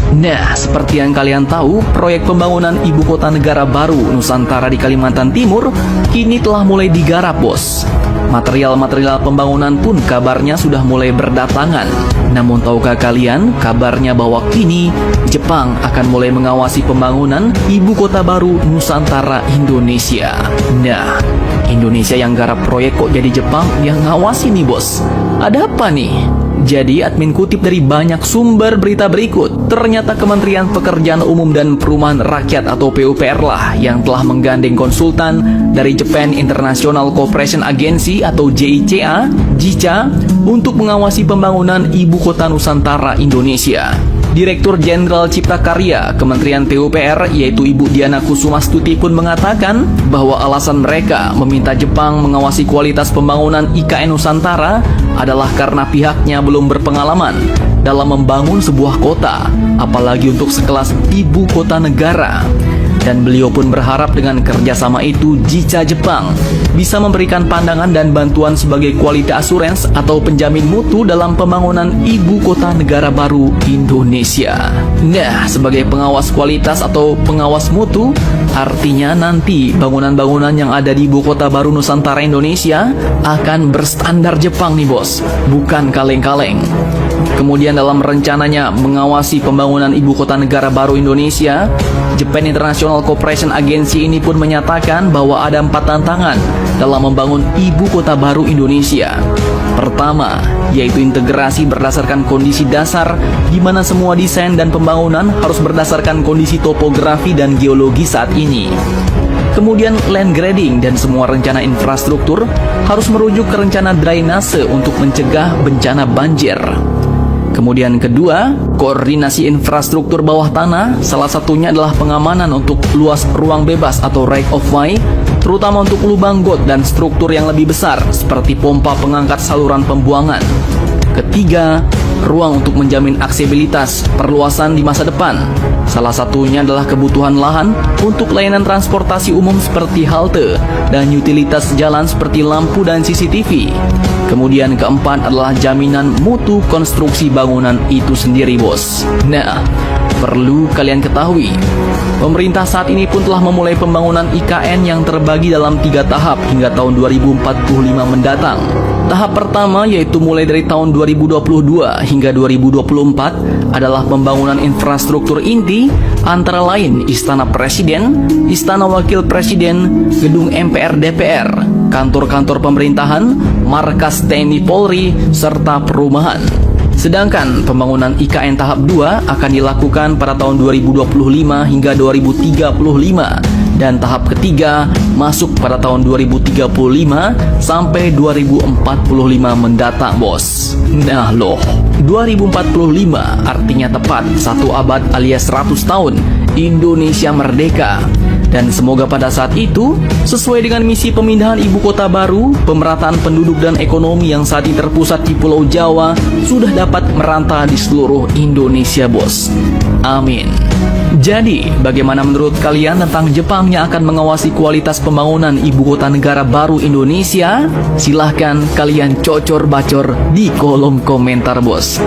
Nah, seperti yang kalian tahu, proyek pembangunan ibu kota negara baru Nusantara di Kalimantan Timur kini telah mulai digarap, bos. Material-material pembangunan pun kabarnya sudah mulai berdatangan. Namun tahukah kalian kabarnya bahwa kini Jepang akan mulai mengawasi pembangunan ibu kota baru Nusantara Indonesia. Nah, Indonesia yang garap proyek kok jadi Jepang yang ngawasi nih, bos. Ada apa nih? Jadi admin kutip dari banyak sumber berita berikut, ternyata Kementerian Pekerjaan Umum dan Perumahan Rakyat atau PUPR lah yang telah menggandeng konsultan dari Japan International Cooperation Agency atau JICA untuk mengawasi pembangunan ibu kota Nusantara Indonesia. Direktur Jenderal Cipta Karya Kementerian PUPR yaitu Ibu Diana Kusumastuti pun mengatakan bahwa alasan mereka meminta Jepang mengawasi kualitas pembangunan IKN Nusantara adalah karena pihaknya belum berpengalaman dalam membangun sebuah kota, apalagi untuk sekelas ibu kota negara. Dan beliau pun berharap dengan kerjasama itu JICA Jepang bisa memberikan pandangan dan bantuan sebagai quality assurance atau penjamin mutu dalam pembangunan ibu kota negara baru Indonesia. Nah, sebagai pengawas kualitas atau pengawas mutu, artinya nanti bangunan-bangunan yang ada di ibu kota baru Nusantara Indonesia akan berstandar Jepang nih, bos, bukan kaleng-kaleng. Kemudian dalam rencananya mengawasi pembangunan ibu kota negara baru Indonesia, Japan International Cooperation Agency ini pun menyatakan bahwa ada 4 tantangan dalam membangun ibu kota baru Indonesia. Pertama, yaitu integrasi berdasarkan kondisi dasar, di mana semua desain dan pembangunan harus berdasarkan kondisi topografi dan geologi saat ini. Kemudian land grading dan semua rencana infrastruktur harus merujuk ke rencana drainase untuk mencegah bencana banjir. Kemudian kedua, koordinasi infrastruktur bawah tanah, salah satunya adalah pengamanan untuk luas ruang bebas atau right of way, terutama untuk lubang got dan struktur yang lebih besar seperti pompa pengangkat saluran pembuangan. Ketiga, ruang untuk menjamin aksesibilitas perluasan di masa depan. Salah satunya adalah kebutuhan lahan untuk layanan transportasi umum seperti halte dan utilitas jalan seperti lampu dan CCTV. Kemudian keempat adalah jaminan mutu konstruksi bangunan itu sendiri, bos. Nah, perlu kalian ketahui, pemerintah saat ini pun telah memulai pembangunan IKN yang terbagi dalam 3 tahap hingga tahun 2045 mendatang. Tahap pertama yaitu mulai dari tahun 2022 hingga 2024 adalah pembangunan infrastruktur inti antara lain Istana Presiden, Istana Wakil Presiden, Gedung MPR DPR, kantor-kantor pemerintahan, markas TNI Polri, serta perumahan. Sedangkan pembangunan IKN tahap 2 akan dilakukan pada tahun 2025 hingga 2035 dan tahap ketiga masuk pada tahun 2035 sampai 2045 mendatang, bos. Nah loh, 2045 artinya tepat 1 abad alias 100 tahun Indonesia merdeka. Dan semoga pada saat itu, sesuai dengan misi pemindahan ibu kota baru, pemerataan penduduk dan ekonomi yang saat ini terpusat di Pulau Jawa sudah dapat merantau di seluruh Indonesia, bos. Amin. Jadi, bagaimana menurut kalian tentang Jepang yang akan mengawasi kualitas pembangunan ibu kota negara baru Indonesia? Silahkan kalian cocor-bacor di kolom komentar, bos.